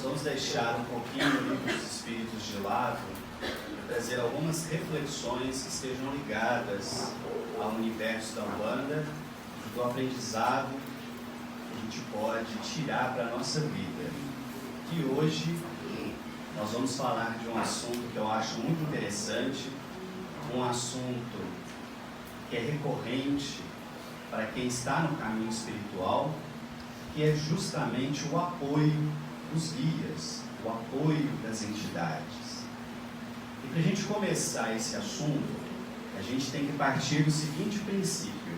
vamos deixar um pouquinho o livro dos Espíritos de lado e trazer algumas reflexões que estejam ligadas ao universo da Umbanda, do aprendizado que a gente pode tirar para a nossa vida. E hoje nós vamos falar de um assunto que eu acho muito interessante, um assunto que é recorrente para quem está no caminho espiritual, que é justamente o apoio dos guias, o apoio das entidades. E para a gente começar esse assunto, a gente tem que partir do seguinte princípio: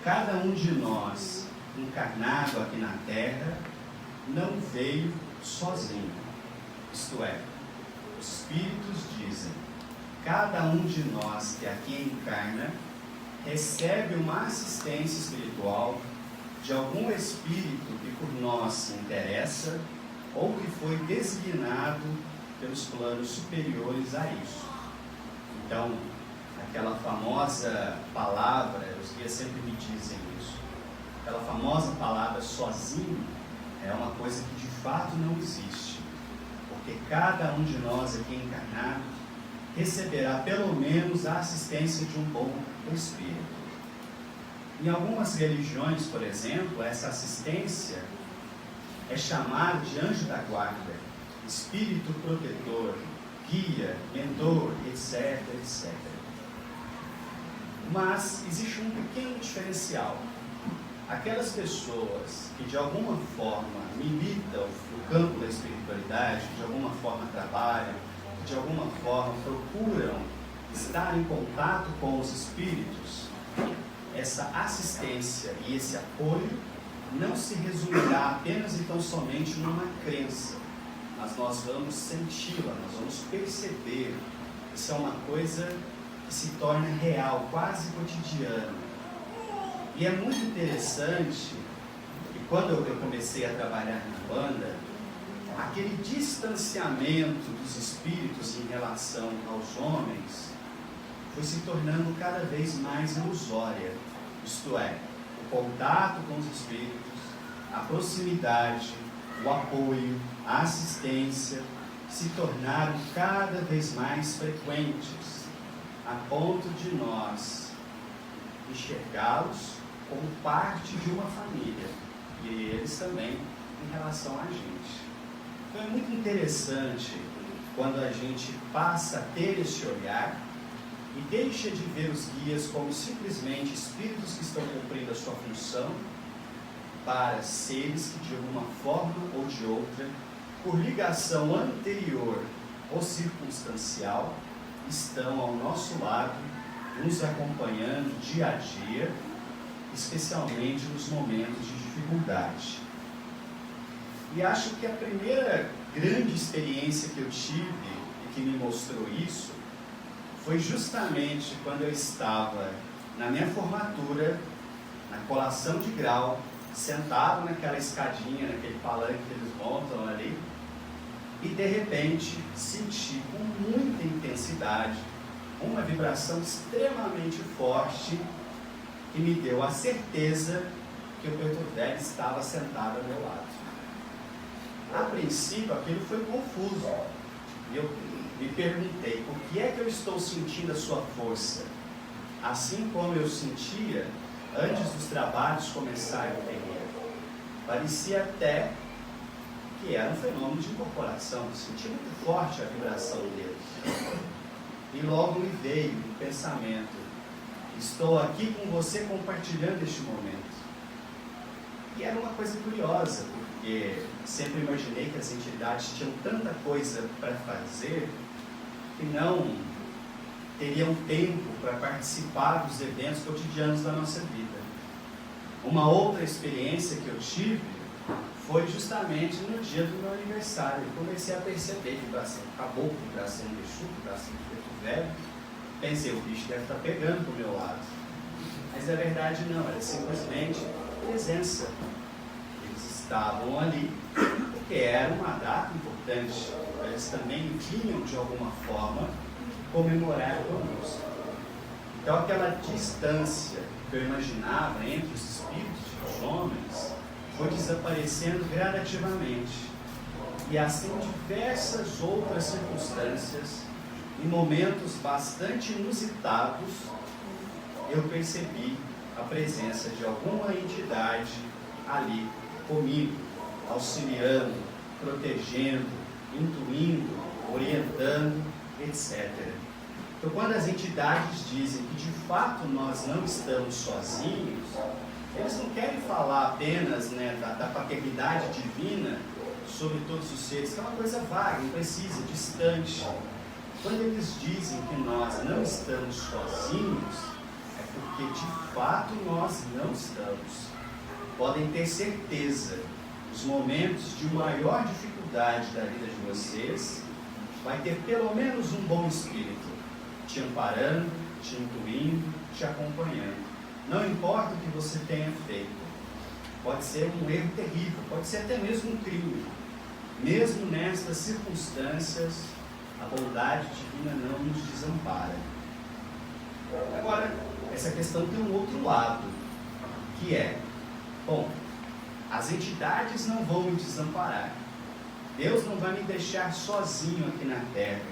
cada um de nós, encarnado aqui na Terra, não veio sozinho. Isto é, os Espíritos dizem, cada um de nós que aqui encarna, recebe uma assistência espiritual de algum espírito que por nós se interessa ou que foi designado pelos planos superiores a isso. Então, aquela famosa palavra, os guias sempre me dizem isso, aquela famosa palavra sozinho é uma coisa que de fato não existe, porque cada um de nós aqui encarnado receberá pelo menos a assistência de um bom espírito. Em algumas religiões, por exemplo, essa assistência é chamada de anjo da guarda, espírito protetor, guia, mentor, etc, etc. Mas existe um pequeno diferencial. Aquelas pessoas que de alguma forma militam no campo da espiritualidade, de alguma forma trabalham, de alguma forma procuram estar em contato com os espíritos, essa assistência e esse apoio não se resumirá apenas e tão somente numa crença, mas nós vamos senti-la, nós vamos perceber. Isso é uma coisa que se torna real, quase cotidiana. E é muito interessante que quando eu comecei a trabalhar na Umbanda, aquele distanciamento dos espíritos em relação aos homens foi se tornando cada vez mais ilusória. Isto é, o contato com os espíritos, a proximidade, o apoio, a assistência se tornaram cada vez mais frequentes, a ponto de nós enxergá-los como parte de uma família, e eles também em relação a gente. Então é muito interessante quando a gente passa a ter esse olhar e deixa de ver os guias como simplesmente espíritos que estão cumprindo a sua função, para seres que de alguma forma ou de outra, por ligação anterior ou circunstancial, estão ao nosso lado, nos acompanhando dia a dia, especialmente nos momentos de dificuldade. E acho que a primeira grande experiência que eu tive e que me mostrou isso foi justamente quando eu estava na minha formatura, na colação de grau, sentado naquela escadinha, naquele palanque que eles montam ali, e de repente senti com muita intensidade uma vibração extremamente forte que me deu a certeza que o Preto Velho estava sentado ao meu lado. A princípio aquilo foi confuso, e eu me perguntei, por que é que eu estou sentindo a sua força? Assim como eu sentia antes dos trabalhos começarem no terreiro. Parecia até que era um fenômeno de incorporação, eu senti muito forte a vibração deles. E logo me veio o pensamento, estou aqui com você compartilhando este momento. E era uma coisa curiosa, porque sempre imaginei que as entidades tinham tanta coisa para fazer que não teriam tempo para participar dos eventos cotidianos da nossa vida. Uma outra experiência que eu tive foi justamente no dia do meu aniversário. Eu comecei a perceber vibração, acabou com vibração de Exu, vibração de Preto Velho. Pensei, o bicho deve estar pegando do meu lado. Mas a verdade não, era simplesmente presença. Eles estavam ali porque era uma data importante. Eles também vinham de alguma forma comemorar conosco. Então aquela distância que eu imaginava entre os espíritos e os homens foi desaparecendo gradativamente. E assim diversas outras circunstâncias, em momentos bastante inusitados, eu percebi a presença de alguma entidade ali comigo, auxiliando, protegendo, intuindo, orientando, etc. Então, quando as entidades dizem que de fato nós não estamos sozinhos, eles não querem falar apenas, né, da paternidade divina sobre todos os seres, que é uma coisa vaga, imprecisa, distante. Quando eles dizem que nós não estamos sozinhos, é porque de fato nós não estamos. Podem ter certeza, os momentos de maior dificuldade da vida de vocês, vai ter pelo menos um bom espírito, te amparando, te intuindo, te acompanhando. Não importa o que você tenha feito, pode ser um erro terrível, pode ser até mesmo um crime. Mesmo nestas circunstâncias, a bondade divina não nos desampara. Agora, essa questão tem um outro lado, que é, bom, as entidades não vão me desamparar. Deus não vai me deixar sozinho aqui na terra,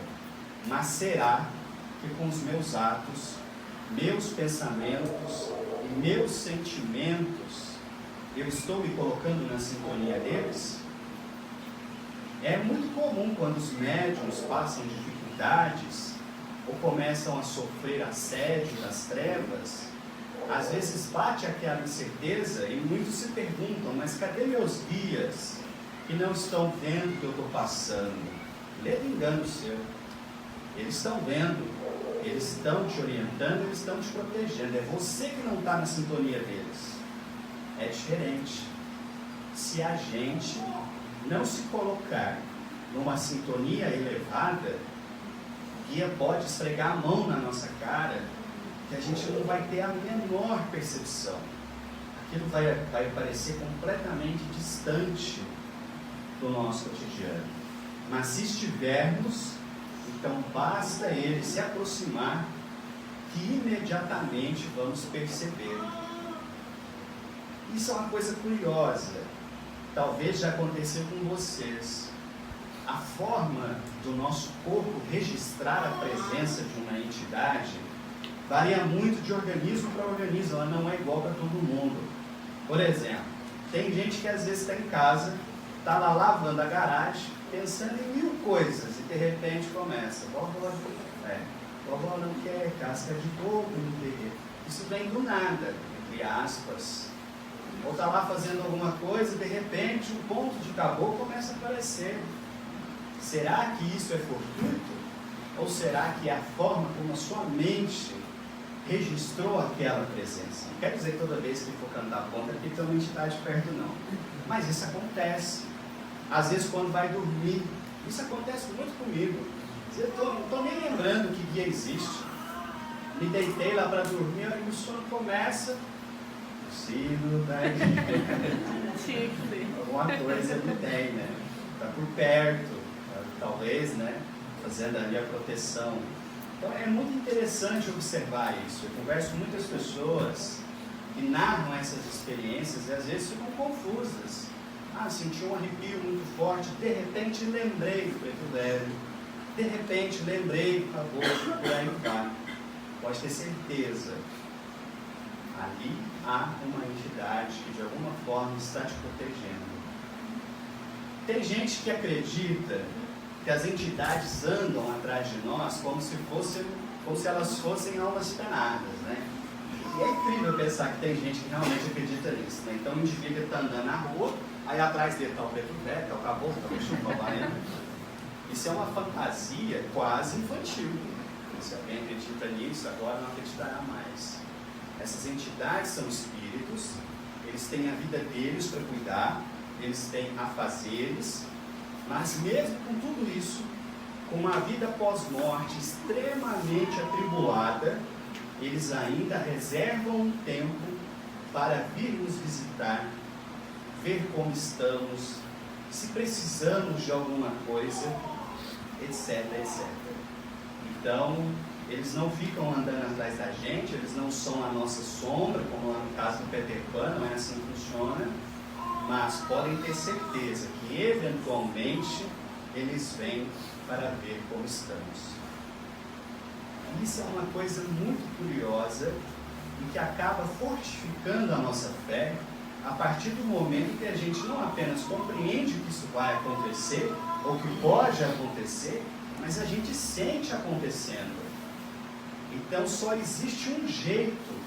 mas será que com os meus atos, meus pensamentos e meus sentimentos, eu estou me colocando na sintonia deles? É muito comum quando os médiuns passam dificuldades ou começam a sofrer assédio das trevas, às vezes bate aquela incerteza e muitos se perguntam, mas cadê meus guias que não estão vendo o que eu estou passando? Lê engano seu. Eles estão vendo, eles estão te orientando, eles estão te protegendo. É você que não está na sintonia deles. É diferente. Se a gente não se colocar numa sintonia elevada, o guia pode esfregar a mão na nossa cara, que a gente não vai ter a menor percepção. Aquilo vai parecer completamente distante do nosso cotidiano. Mas se estivermos, então basta ele se aproximar, que imediatamente vamos perceber. Isso é uma coisa curiosa. Talvez já aconteceu com vocês. A forma do nosso corpo registrar a presença de uma entidade varia muito de organismo para organismo, ela não é igual para todo mundo. Por exemplo, tem gente que às vezes está em casa, está lá lavando a garagem, pensando em mil coisas, e de repente começa, vovó não quer casca de coco no terreiro. Isso vem do nada, entre aspas. Ou está lá fazendo alguma coisa e de repente um ponto de caboclo começa a aparecer. Será que isso é fortuito? Ou será que é a forma como a sua mente registrou aquela presença? Não quer dizer que toda vez que for cantar ponta que tem uma entidade perto, não. Mas isso acontece. Às vezes quando vai dormir, isso acontece muito comigo. Eu não estou nem lembrando que guia existe. Me deitei lá para dormir, aí o sono começa. Sino da alguma coisa ele tem, né? Está por perto, talvez, né? Fazendo ali a proteção. Então é muito interessante observar isso. Eu converso com muitas pessoas que narram essas experiências e às vezes ficam confusas. Senti um arrepio muito forte, de repente lembrei do preto velho, de repente lembrei do caboclo, por aí vai. Pode ter certeza. Ali há uma entidade que de alguma forma está te protegendo. Tem gente que acredita que as entidades andam atrás de nós como se elas fossem almas penadas, né? E é incrível pensar que tem gente que realmente acredita nisso, né? Então o indivíduo está andando na rua, aí atrás dele está o preto velho, está o caboclo, está o bicho baiano. Isso é uma fantasia quase infantil. Se alguém acredita nisso, agora não acreditará mais. Essas entidades são espíritos, eles têm a vida deles para cuidar, eles têm afazeres, mas mesmo com tudo isso, com uma vida pós-morte extremamente atribulada, eles ainda reservam um tempo para vir nos visitar, ver como estamos, se precisamos de alguma coisa, etc, etc. Então, eles não ficam andando atrás da gente, eles não são a nossa sombra, como lá no caso do Peter Pan, não é assim que funciona. mas podem ter certeza que eventualmente eles vêm para ver como estamos. Isso é uma coisa muito curiosa e que acaba fortificando a nossa fé a partir do momento que a gente não apenas compreende que isso vai acontecer, ou que pode acontecer, mas a gente sente acontecendo. Então só existe um jeito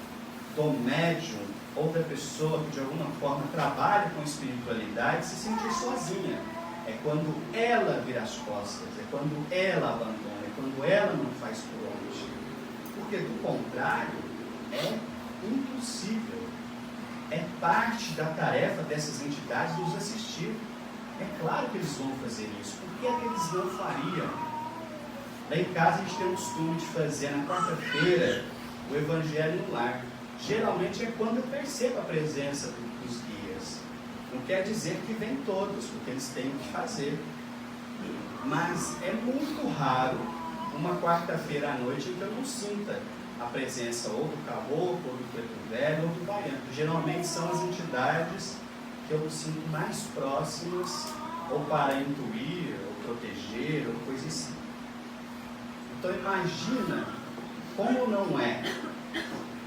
do médium ou da pessoa que de alguma forma trabalha com espiritualidade se sentir sozinha. É quando ela vira as costas, é quando ela abandona, é quando ela não faz por onde. Porque do contrário, é impossível. É parte da tarefa dessas entidades nos assistir. É claro que eles vão fazer isso. Por que é que eles não fariam? Lá em casa a gente tem o costume de fazer na quarta-feira o Evangelho no Lar. Geralmente é quando eu percebo a presença dos guias. Não quer dizer que vem todos, porque eles têm o que fazer. Mas é muito raro uma quarta-feira à noite em que eu não sinta a presença ou do caboclo, ou do preto velho, ou do baiano. Geralmente são as entidades que eu me sinto mais próximas, ou para intuir, ou proteger, ou coisa assim. Então imagina como não é,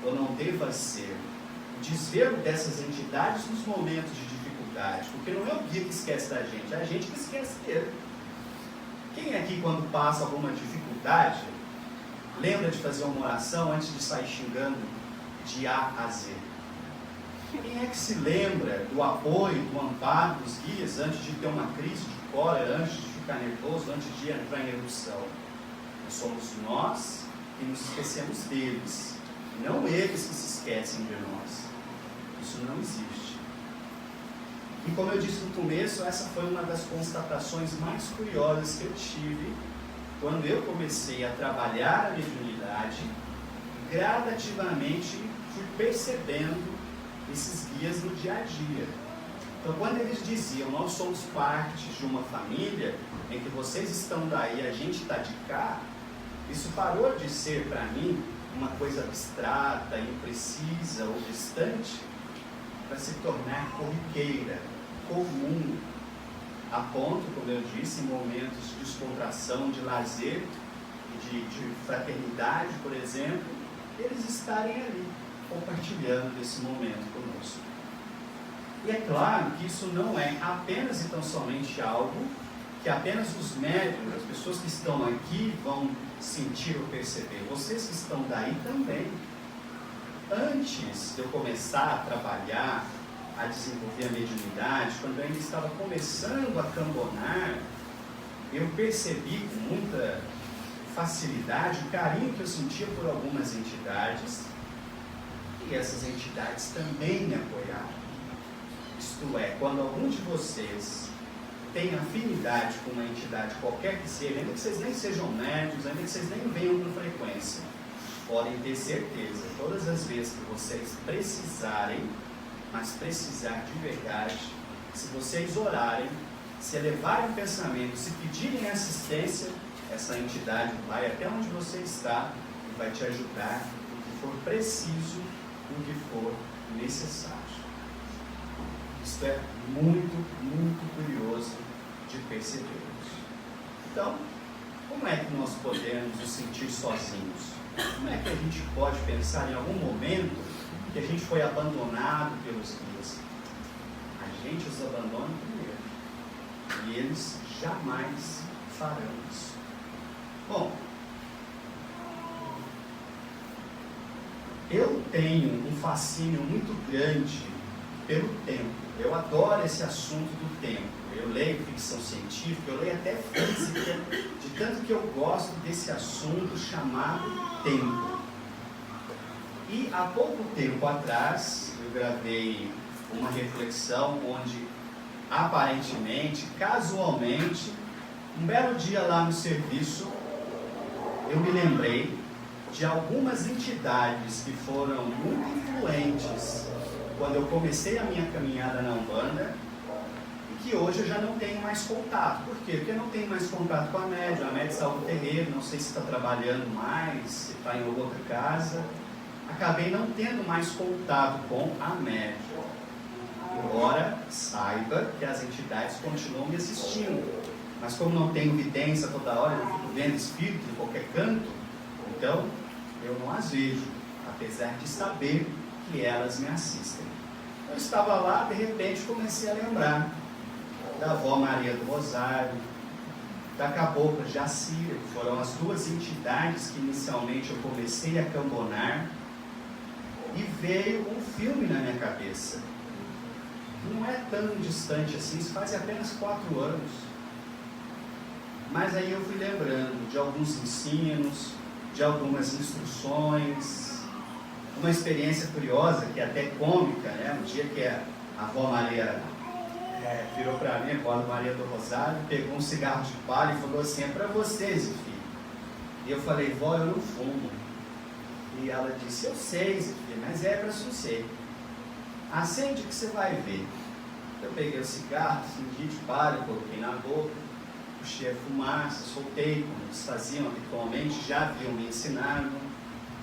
ou não deva ser, o desvelo dessas entidades nos momentos de dificuldade, porque não é o guia que esquece da gente, é a gente que esquece dele. Quem aqui, quando passa alguma dificuldade, lembra de fazer uma oração antes de sair xingando de A a Z? Quem é que se lembra do apoio, do amparo dos guias antes de ter uma crise de cólera, antes de ficar nervoso, antes de entrar em erupção? Somos nós que nos esquecemos deles, não eles que se esquecem de nós. Isso não existe. E como eu disse no começo, essa foi uma das constatações mais curiosas que eu tive quando eu comecei a trabalhar a mediunidade. Gradativamente fui percebendo esses guias no dia a dia. Então, quando eles diziam, nós somos parte de uma família em que vocês estão daí, a gente está de cá, isso parou de ser para mim uma coisa abstrata, imprecisa ou distante, para se tornar corriqueira, comum, a ponto, como eu disse, em momentos de descontração, de lazer, de fraternidade, por exemplo, eles estarem ali, compartilhando esse momento conosco. E é claro que isso não é apenas e tão somente algo que apenas os médiuns, as pessoas que estão aqui vão sentir ou perceber. Vocês que estão daí também. Antes de eu começar a trabalhar, a desenvolver a mediunidade, quando eu ainda estava começando a cambonar, eu percebi com muita facilidade o carinho que eu sentia por algumas entidades, e essas entidades também me apoiaram. Isto é, quando algum de vocês tem afinidade com uma entidade qualquer que seja, ainda que vocês nem sejam médios, ainda que vocês nem venham com frequência, podem ter certeza, todas as vezes que vocês precisarem, mas precisar de verdade, se vocês orarem, se elevarem o pensamento, se pedirem assistência, essa entidade vai até onde você está e vai te ajudar no que for preciso, no que for necessário. Isto é muito, muito curioso de percebermos. Então, como é que nós podemos nos sentir sozinhos? Como é que a gente pode pensar em algum momento que a gente foi abandonado pelos guias? A gente os abandona primeiro. E eles jamais farão isso. Bom, eu tenho um fascínio muito grande pelo tempo. Eu adoro esse assunto do tempo. Eu leio ficção científica, eu leio até física, de tanto que eu gosto desse assunto chamado tempo. E há pouco tempo atrás, eu gravei uma reflexão onde, aparentemente, casualmente, um belo dia lá no serviço, eu me lembrei de algumas entidades que foram muito influentes quando eu comecei a minha caminhada na Umbanda, e que hoje eu já não tenho mais contato. Por quê? Porque eu não tenho mais contato com a médium está no terreiro, não sei se está trabalhando mais, se está em outra casa. Acabei não tendo mais contato com a médium. embora saiba que as entidades continuam existindo. Mas como não tenho vidência toda hora, eu fico vendo espírito em qualquer canto, então eu não as vejo, apesar de saber que elas me assistem. Eu estava lá, de repente comecei a lembrar da avó Maria do Rosário, da cabocla Jacira, que foram as duas entidades que inicialmente eu comecei a cambonar, e veio um filme na minha cabeça. Não é tão distante assim, isso faz apenas 4 anos. Mas aí eu fui lembrando de alguns ensinos, de algumas instruções, uma experiência curiosa, que é até cômica, né? Um dia que a avó Maria virou para mim, a avó Maria do Rosário, pegou um cigarro de palha e falou assim: é para vocês, filho. E eu falei: vó, eu não fumo. E ela disse: eu sei, filho, mas é para você. Acende que você vai ver. Eu peguei o cigarro, acendi de palha, coloquei na boca, puxei a fumaça, soltei, como eles faziam habitualmente, já haviam me ensinado.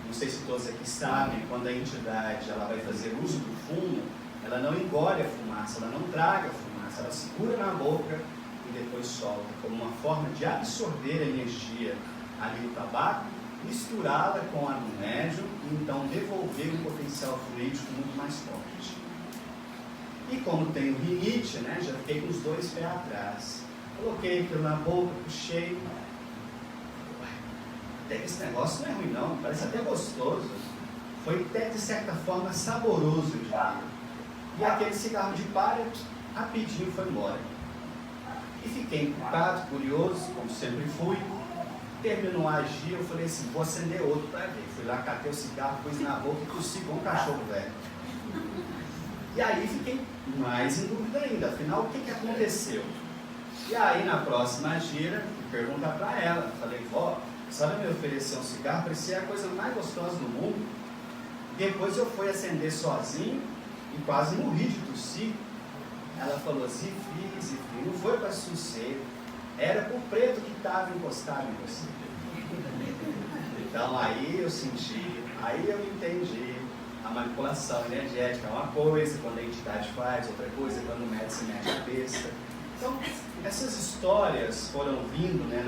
Não sei se todos aqui sabem, quando a entidade ela vai fazer uso do fumo, ela não engole a fumaça, ela não traga a fumaça, ela segura na boca e depois solta, como uma forma de absorver a energia ali do tabaco, misturá-la com a do médium e então devolver um potencial fluídico muito mais forte. E como tenho rinite, né, já fiquei com os 2 pés atrás. Coloquei aquilo na boca, puxei. Até que esse negócio não é ruim não, parece até gostoso. Foi até de certa forma saboroso, eu diria. E aquele cigarro de palha, rapidinho foi embora. E fiquei empolgado, curioso, como sempre fui. Terminou a agir, eu falei assim: vou acender outro para ver. Fui lá, catei o cigarro, pus na boca e tossi igual um cachorro velho. E aí fiquei mais em dúvida ainda, afinal o que aconteceu? E aí na próxima gira, fui perguntar para ela, falei: vó, sabe me oferecer um cigarro? Parecia a coisa mais gostosa do mundo. Depois eu fui acender sozinho e quase morri de tossir. Ela falou: Zifi, não foi para sossego, era pro preto que estava encostado em você. Então aí eu senti, aí eu entendi. A manipulação energética é uma coisa, quando a entidade faz, outra coisa quando o médico se mexe a besta. Então, essas histórias foram vindo, né,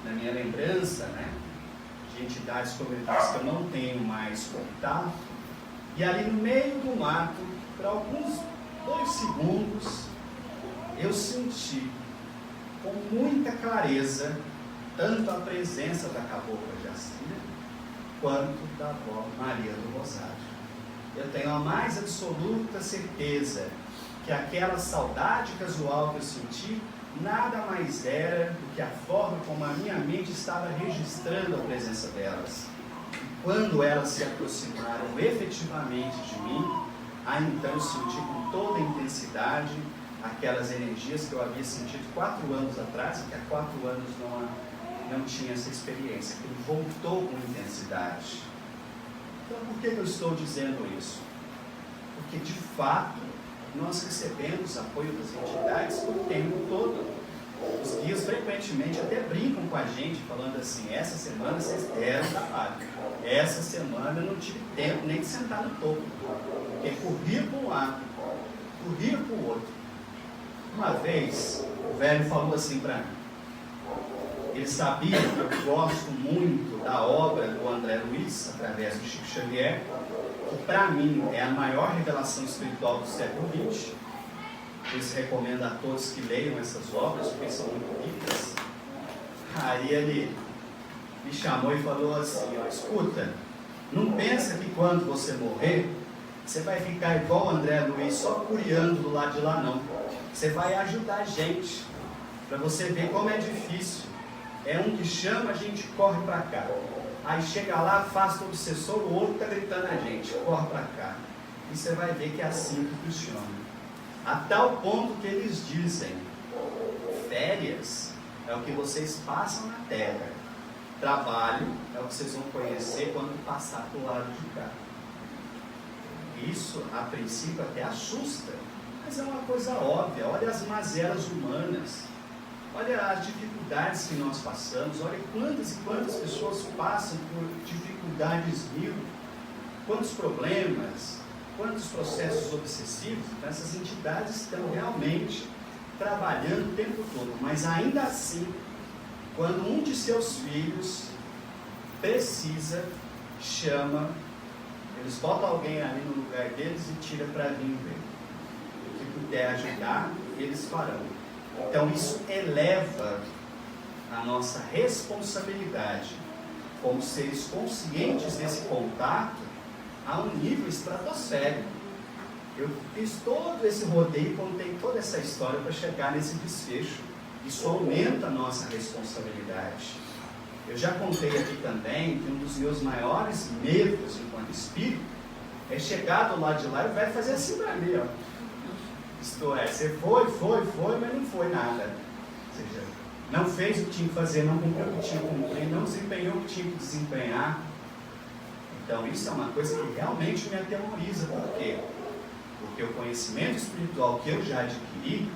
na minha lembrança, né, de entidades comunitárias que eu não tenho mais contato. E ali no meio do mato, por alguns 2 segundos, eu senti com muita clareza tanto a presença da cabocla Jacira quanto da avó Maria do Rosário. Eu tenho a mais absoluta certeza que aquela saudade casual que eu senti nada mais era do que a forma como a minha mente estava registrando a presença delas. E quando elas se aproximaram efetivamente de mim, aí então eu senti com toda a intensidade aquelas energias que eu havia sentido 4 anos atrás, e que há 4 anos não tinha essa experiência, que ele voltou com intensidade. Então, por que eu estou dizendo isso? Porque, de fato, nós recebemos apoio das entidades o tempo todo. Os guias frequentemente até brincam com a gente, falando assim: essa semana vocês deram trabalho, essa semana eu não tive tempo nem de sentar no topo, porque corria para um lado, corria para o outro. Uma vez, o velho falou assim para mim, ele sabia que eu gosto muito da obra do André Luiz, através do Chico Xavier, que para mim é a maior revelação espiritual do século XX. Eu recomendo a todos que leiam essas obras, porque são muito ricas. Aí ele me chamou e falou assim: ó, escuta, não pensa que quando você morrer, você vai ficar igual o André Luiz, só curiando do lado de lá, não. Você vai ajudar a gente, para você ver como é difícil. É um que chama, a gente corre para cá. Aí chega lá, afasta o obsessor, o outro está gritando a gente, corre para cá. E você vai ver que é assim que funciona. A tal ponto que eles dizem: férias é o que vocês passam na terra, trabalho é o que vocês vão conhecer quando passar para o lado de cá. Isso, a princípio, até assusta, mas é uma coisa óbvia. Olha as mazelas humanas, olha as dificuldades que nós passamos, olha quantas e quantas pessoas passam por dificuldades mil, quantos problemas, quanto os processos obsessivos. Então, essas entidades estão realmente trabalhando o tempo todo, mas ainda assim, quando um de seus filhos precisa, chama, eles botam alguém ali no lugar deles e tira para vir ver. O que puder ajudar, eles farão. Então isso eleva a nossa responsabilidade como seres conscientes desse contato a um nível estratosférico. Eu fiz todo esse rodeio, contei toda essa história para chegar nesse desfecho. Isso aumenta a nossa responsabilidade. Eu já contei aqui também que um dos meus maiores medos enquanto espírito é chegar do lado de lá e vai fazer assim para mim, ó. Isto é, você foi, mas não foi nada. Ou seja, não fez o que tinha que fazer, não cumpriu o que tinha que cumprir, não desempenhou o que tinha que desempenhar. Então isso é uma coisa que realmente me atemoriza. Por quê? Porque o conhecimento espiritual que eu já adquiri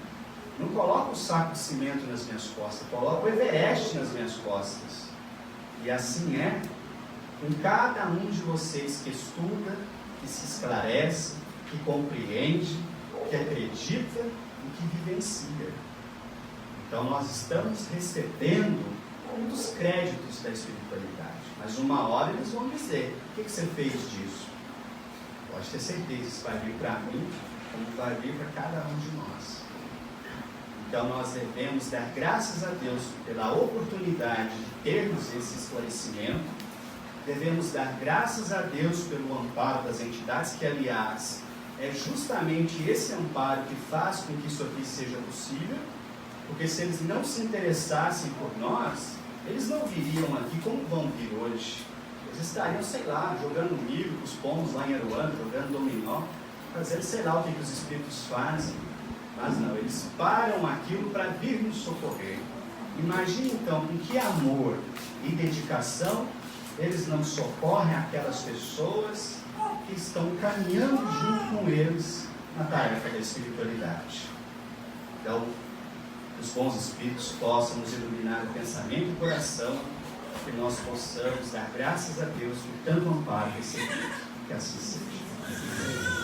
não coloca o saco de cimento nas minhas costas, coloca o Everest nas minhas costas. E assim é com cada um de vocês que estuda, que se esclarece, que compreende, que acredita e que vivencia. Então nós estamos recebendo um dos créditos da espiritualidade. Mas uma hora eles vão dizer: o que você fez disso? Pode ter certeza, isso vai vir para mim, como vai vir para cada um de nós. Então nós devemos dar graças a Deus pela oportunidade de termos esse esclarecimento. Devemos dar graças a Deus pelo amparo das entidades, que aliás é justamente esse amparo que faz com que isso aqui seja possível, porque se eles não se interessassem por nós, eles não viriam aqui como vão vir hoje. Eles estariam, sei lá, jogando milho com os pombos lá em Aruanda, jogando dominó, fazendo sei lá o que os espíritos fazem. Mas não, eles param aquilo para vir nos socorrer. Imagine então com que amor e dedicação eles não socorrem aquelas pessoas que estão caminhando junto com eles na tarefa da espiritualidade. Então, os bons espíritos possam nos iluminar o pensamento e o coração, que nós possamos dar graças a Deus por tanto amparo recebido. Que assim seja.